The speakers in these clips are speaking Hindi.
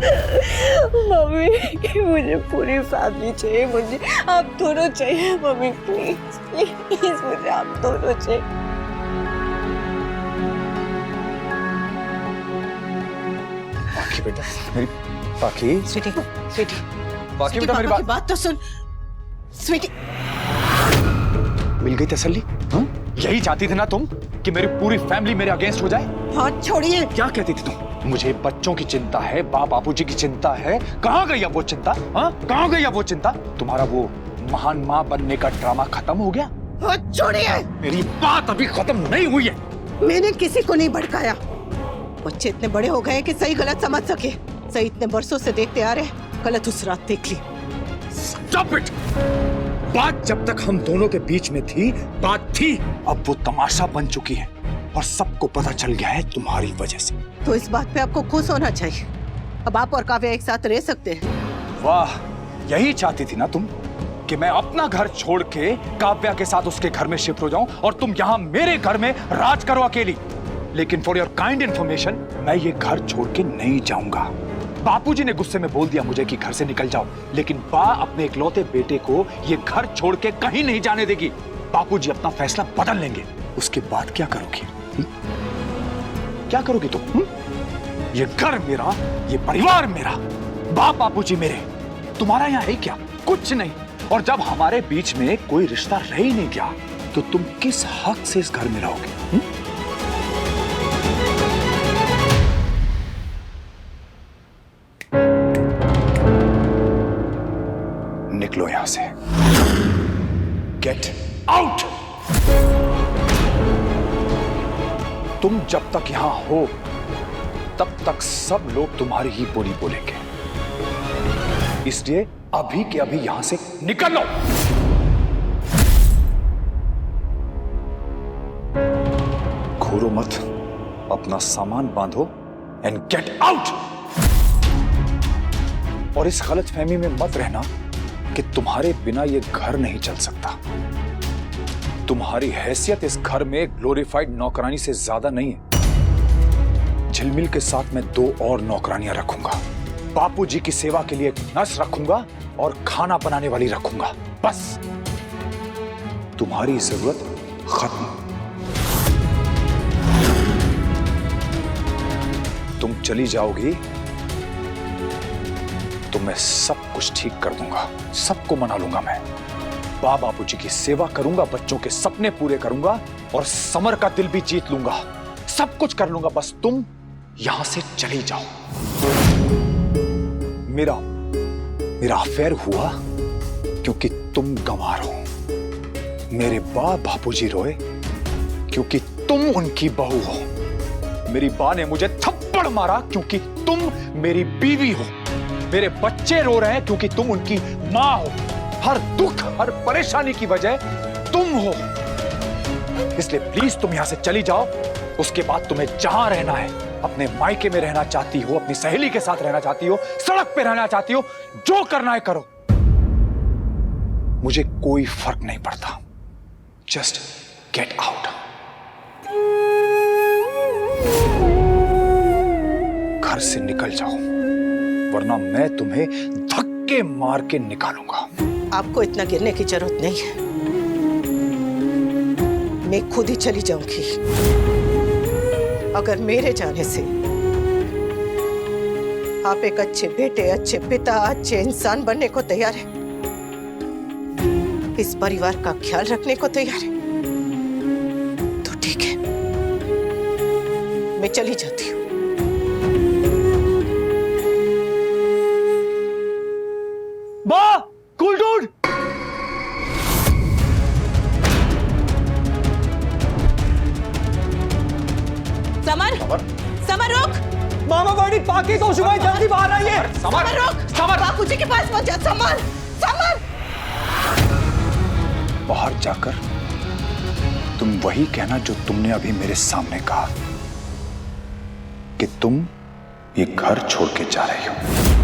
मम्मी मुझे पूरी फैमिली चाहिए, मुझे आप दोनों चाहिए मम्मी, प्लीज प्लीज मुझे आप दोनों चाहिए। पाखी बेटा, मेरी पाखी। स्वीटी, स्वीटी, पाखी बेटा मेरी बात तो सुन। स्वीटी, मिल गई तसल्ली? हाँ? यही चाहती थी ना तुम कि मेरी पूरी फैमिली मेरे अगेंस्ट हो जाए? हाथ छोड़िए। क्या कहती थी तुम? मुझे बच्चों की चिंता है, बापूजी की चिंता है। कहाँ गई अब वो चिंता? हाँ? कहाँ गई अब वो चिंता? तुम्हारा वो महान माँ बनने का ड्रामा खत्म हो गया? हाथ छोड़िए। मेरी बात अभी खत्म नहीं हुई है। मैंने किसी को नहीं भड़काया। बच्चे इतने बड़े हो गए कि सही गलत समझ सके। सही इतने बरसों से देखते आ रहे, गलत उस रात देख ली। Stop it! बात जब तक हम दोनों के बीच में थी, बात थी। अब वो तमाशा बन चुकी है और सबको पता चल गया है तुम्हारी वजह से। तो इस बात पे आपको खुश होना चाहिए। अब आप और काव्या एक साथ रह सकते हैं। वाह, यही चाहती थी ना तुम कि मैं अपना घर छोड़ के काव्या के साथ उसके घर में शिफ्ट हो जाऊं और तुम यहाँ मेरे घर में राज करो अकेली। लेकिन फॉर योर काइंड इन्फॉर्मेशन, मैं ये घर छोड़ के नहीं जाऊंगा। बापूजी ने गुस्से में बोल दिया मुझे कि घर से निकल जाओ, लेकिन बा अपने इकलौते बेटे को ये घर छोड़ के कहीं नहीं जाने देगी। बापूजी अपना फैसला बदल लेंगे। उसके बाद क्या करोगी? क्या करोगी तुम? ये घर मेरा, ये परिवार मेरा, बापूजी मेरे, तुम्हारा यहाँ है क्या? कुछ नहीं। और जब हमारे बीच में कोई रिश्ता रह ही नहीं गया, तो तुम किस हक से इस घर में रहोगे? निकलो यहां से। Get out. तुम जब तक यहां हो, तब तक सब लोग तुम्हारी ही बोली बोलेंगे। इसलिए अभी के अभी यहां से निकल लो। घूरो मत, अपना सामान बांधो एंड गेट आउट। और इस गलतफहमी में मत रहना कि तुम्हारे बिना ये घर नहीं चल सकता। तुम्हारी हैसियत इस घर में ग्लोरीफाइड नौकरानी से ज्यादा नहीं है। झिलमिल के साथ मैं 2 और नौकरानियां रखूंगा। बापूजी की सेवा के लिए एक नर्स रखूंगा और खाना बनाने वाली रखूंगा। बस तुम्हारी जरूरत खत्म। तुम चली जाओगी तो मैं सब कुछ ठीक कर दूंगा, सबको मना लूंगा। मैं बापूजी की सेवा करूंगा, बच्चों के सपने पूरे करूंगा और समर का दिल भी जीत लूंगा। सब कुछ कर लूंगा, बस तुम यहां से चली जाओ। मेरा अफेयर हुआ क्योंकि तुम गंवार हो। मेरे बापूजी रोए क्योंकि तुम उनकी बहू हो। मेरी बा ने मुझे थप्पड़ मारा क्योंकि तुम मेरी बीवी हो। मेरे बच्चे रो रहे हैं क्योंकि तुम उनकी मां हो। हर दुख, हर परेशानी की वजह तुम हो। इसलिए प्लीज तुम यहां से चली जाओ। उसके बाद तुम्हें जहां रहना है, अपने मायके में रहना चाहती हो, अपनी सहेली के साथ रहना चाहती हो, सड़क पे रहना चाहती हो, जो करना है करो। मुझे कोई फर्क नहीं पड़ता। Just get out. घर से निकल जाओ, वरना मैं तुम्हें धक्के मार के निकालूंगा। आपको इतना गिरने की जरूरत नहीं है। मैं खुद ही चली जाऊंगी। अगर मेरे जाने से आप एक अच्छे बेटे, अच्छे पिता, अच्छे इंसान बनने को तैयार है, इस परिवार का ख्याल रखने को तैयार है, तो ठीक है, मैं चली जाती हूँ। कूल डूड, समर, समर रुक। मामा बड़ी पाकी तो शुभाई जल्दी बाहर आइए। समर रुक। समर, बापूजी के पास पहुंच जा। Summer, summer. बाहर जाकर तुम वही कहना जो तुमने अभी मेरे सामने कहा कि तुम ये घर छोड़ के जा रही हो।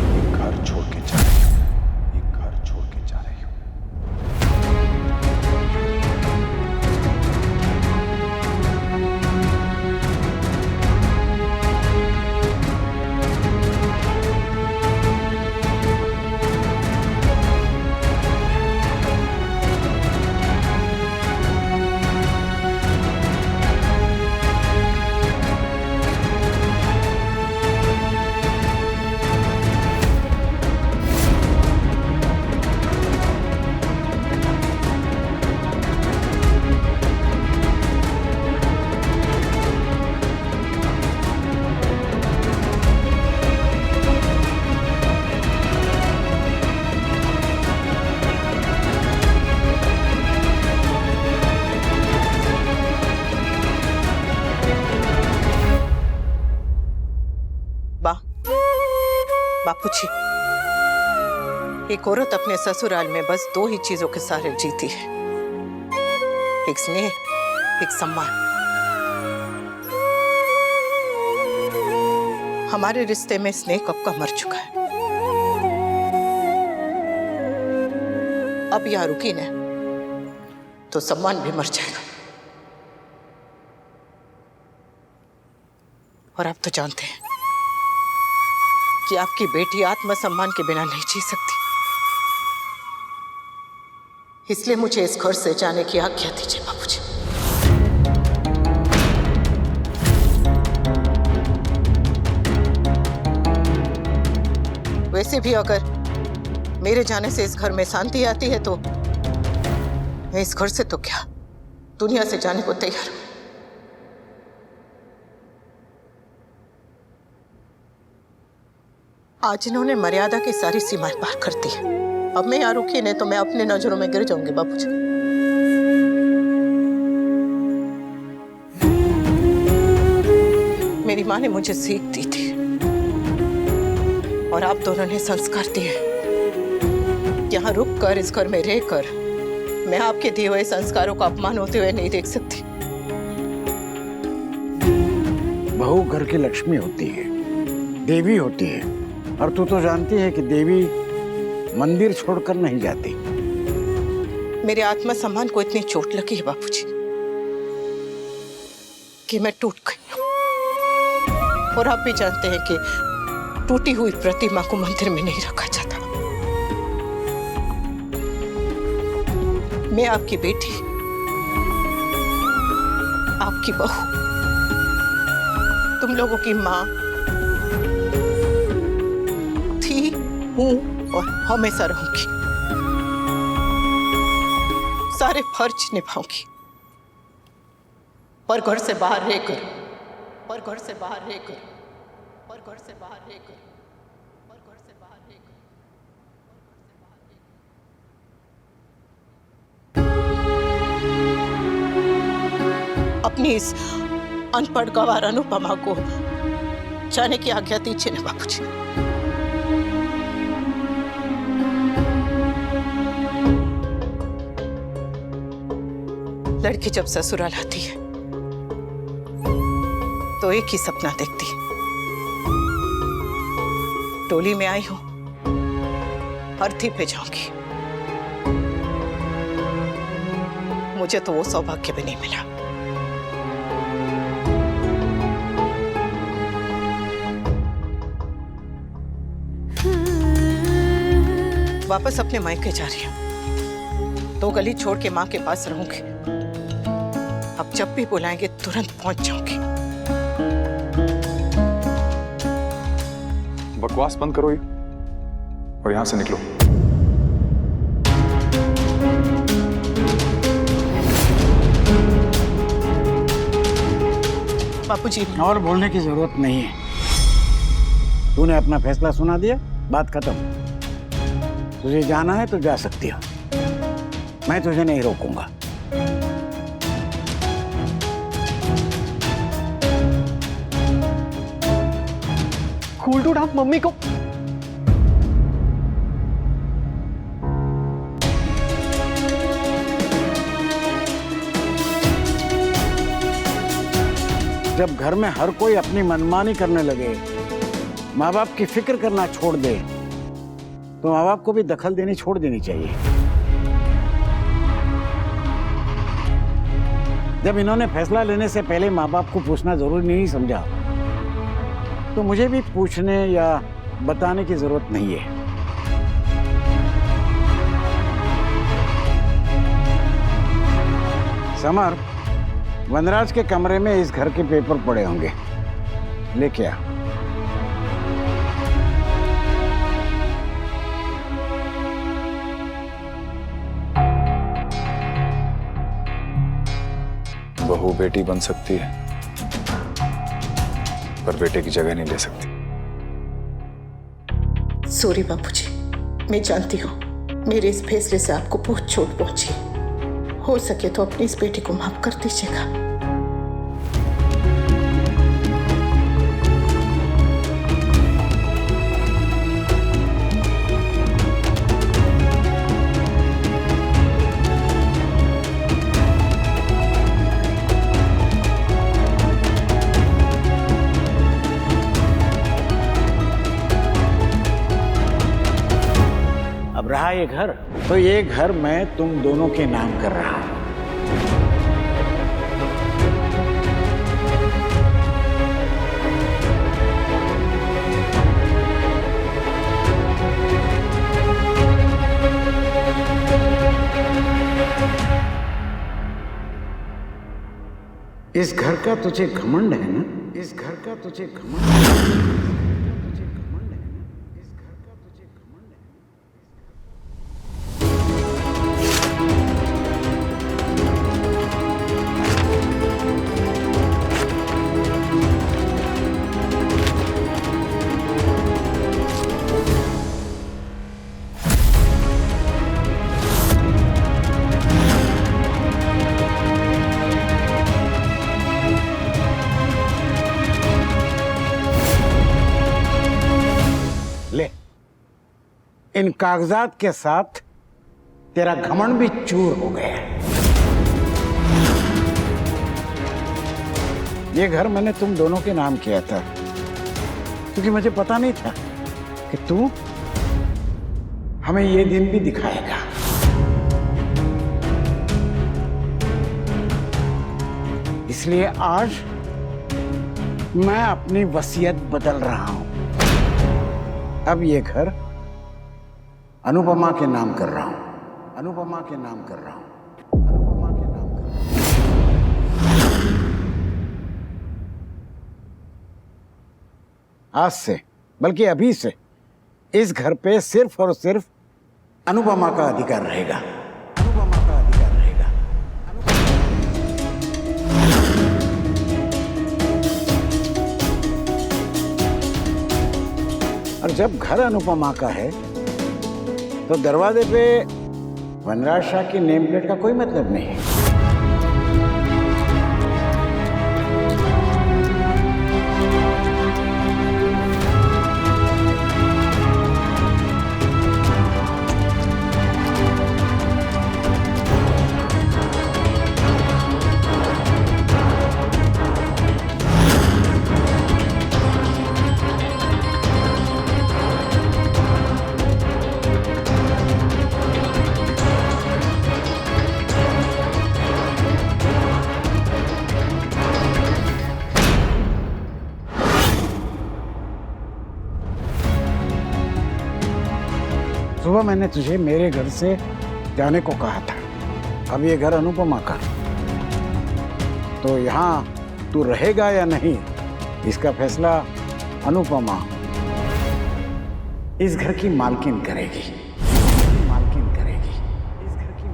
ये घर छोड़ के जा रही हो। ये घर छोड़ के जा रही हो। बापूजी, एक औरत अपने ससुराल में बस 2 ही चीजों के सहारे जीती है, एक स्नेह, एक सम्मान। हमारे रिश्ते में स्नेह कब का मर चुका है। अब यहाँ रुकी न तो सम्मान भी मर जाएगा। और आप तो जानते हैं कि आपकी बेटी आत्मसम्मान के बिना नहीं जी सकती, इसलिए मुझे इस घर से जाने की आज्ञा दीजिए बाबूजी। वैसे भी अगर मेरे जाने से इस घर में शांति आती है तो मैं इस घर से तो क्या दुनिया से जाने को तैयार हूं। आज इन्होंने मर्यादा की सारी सीमाएं पार कर दी है। अब मैं यहाँ रुकी नहीं तो मैं अपने नजरों में गिर जाऊंगी बाबूजी। मेरी माँ ने मुझे सीख दी थी और आप दोनों ने संस्कार दिए। यहाँ रुक कर इस घर में रहकर मैं आपके दिए हुए संस्कारों का अपमान होते हुए नहीं देख सकती। बहू घर की लक्ष्मी होती है, देवी होती है, और तू तो जानती है कि देवी मंदिर छोड़कर नहीं जाती। मेरे आत्मसम्मान को इतनी चोट लगी है बापूजी कि मैं टूट गई हूं। और आप भी जानते हैं कि टूटी हुई प्रतिमा को मंदिर में नहीं रखा जाता। मैं आपकी बेटी, आपकी बहू, तुम लोगों की माँ थी, हूं और हमेशा रहूंगी। सारे फर्ज निभाऊंगी, पर घर से बाहर रहकर, पर घर से बाहर रहकर, पर घर से बाहर रहकर, पर घर से बाहर रहकर। अपनी इस अनपढ़ गवार अनुपमा को जाने की आज्ञा दीजिए ना बाबूजी। लड़की जब ससुराल आती है तो एक ही सपना देखती है, टोली में आई हूं, अर्थी पे जाऊंगी। मुझे तो वो सौभाग्य भी नहीं मिला। वापस अपने मायके जा रही हूं, 2 गली छोड़ के माँ के पास रहूंगी। अब जब भी बुलाएंगे तुरंत पहुंच जाऊंगी। बकवास बंद करो ये और यहां से निकलो। बापूजी, और बोलने की जरूरत नहीं है। तूने अपना फैसला सुना दिया, बात खत्म। तुझे जाना है तो जा सकती हो, मैं तुझे नहीं रोकूंगा। कूल डूड, आप मम्मी को जब घर में हर कोई अपनी मनमानी करने लगे, माँ बाप की फिक्र करना छोड़ दे, तो माँ बाप को भी दखल देनी छोड़ देनी चाहिए। जब इन्होंने फैसला लेने से पहले माँ बाप को पूछना जरूरी नहीं समझा, तो मुझे भी पूछने या बताने की जरूरत नहीं है। समर, वनराज के कमरे में इस घर के पेपर पड़े होंगे, लेके आ। बहू बेटी बन सकती है पर बेटे की जगह नहीं ले सकती। सॉरी बापूजी, मैं जानती हूँ मेरे इस फैसले से आपको बहुत चोट पहुंची। हो सके तो अपनी इस बेटी को माफ कर दीजिएगा। अब रहा ये घर, तो ये घर मैं तुम दोनों के नाम कर रहा हूं। इस घर का तुझे घमंड है ना? इस घर का तुझे घमंड है? इस घर का तुझे घमंड है ना? इस घर का तुझे घमंड है? ले, इन कागजात के साथ तेरा घमंड भी चूर हो गया है। ये घर मैंने तुम दोनों के नाम किया था क्योंकि मुझे पता नहीं था कि तू हमें ये दिन भी दिखाएगा। इसलिए आज मैं अपनी वसीयत बदल रहा हूं। अब ये घर अनुपमा के नाम कर रहा हूं। अनुपमा के नाम कर रहा हूं। अनुपमा के नाम कर रहा हूं। आज से, बल्कि अभी से, इस घर पे सिर्फ और सिर्फ अनुपमा का अधिकार रहेगा। अनुपमा का अधिकार रहेगा। और जब घर अनुपमा का है तो दरवाजे पे वनराज शाह की नेम प्लेट का कोई मतलब नहीं है। सुबह मैंने तुझे मेरे घर से जाने को कहा था। अब ये घर अनुपमा का, तो यहाँ तू रहेगा या नहीं, इसका फैसला अनुपमा इस घर की मालकिन करेगी। मालकिन करेगी इस घर की।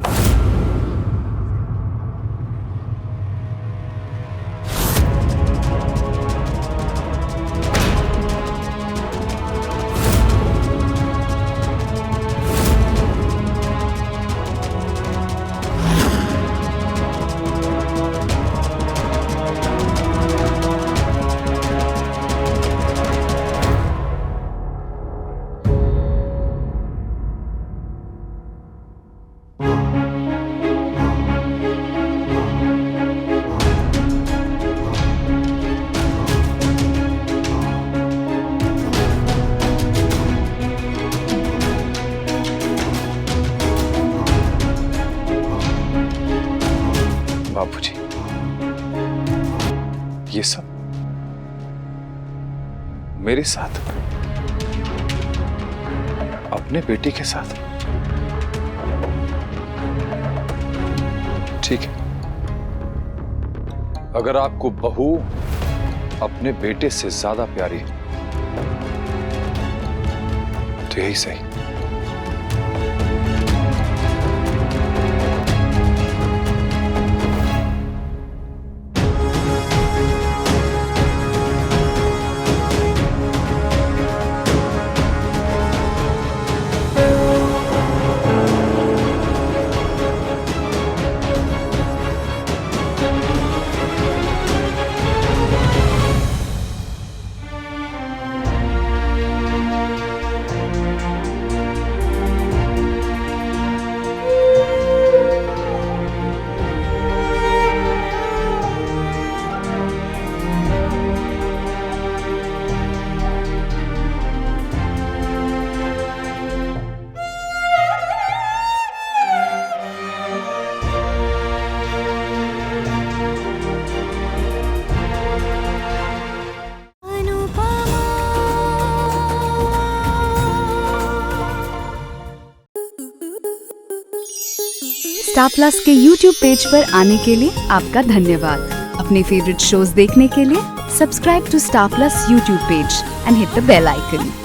बाबूजी, ये सब मेरे साथ, अपने बेटे के साथ। ठीक है, अगर आपको बहू अपने बेटे से ज्यादा प्यारी है तो यही सही। स्टार प्लस के YouTube पेज पर आने के लिए आपका धन्यवाद। अपने फेवरेट शोज देखने के लिए subscribe to Star Plus YouTube page and hit the bell icon.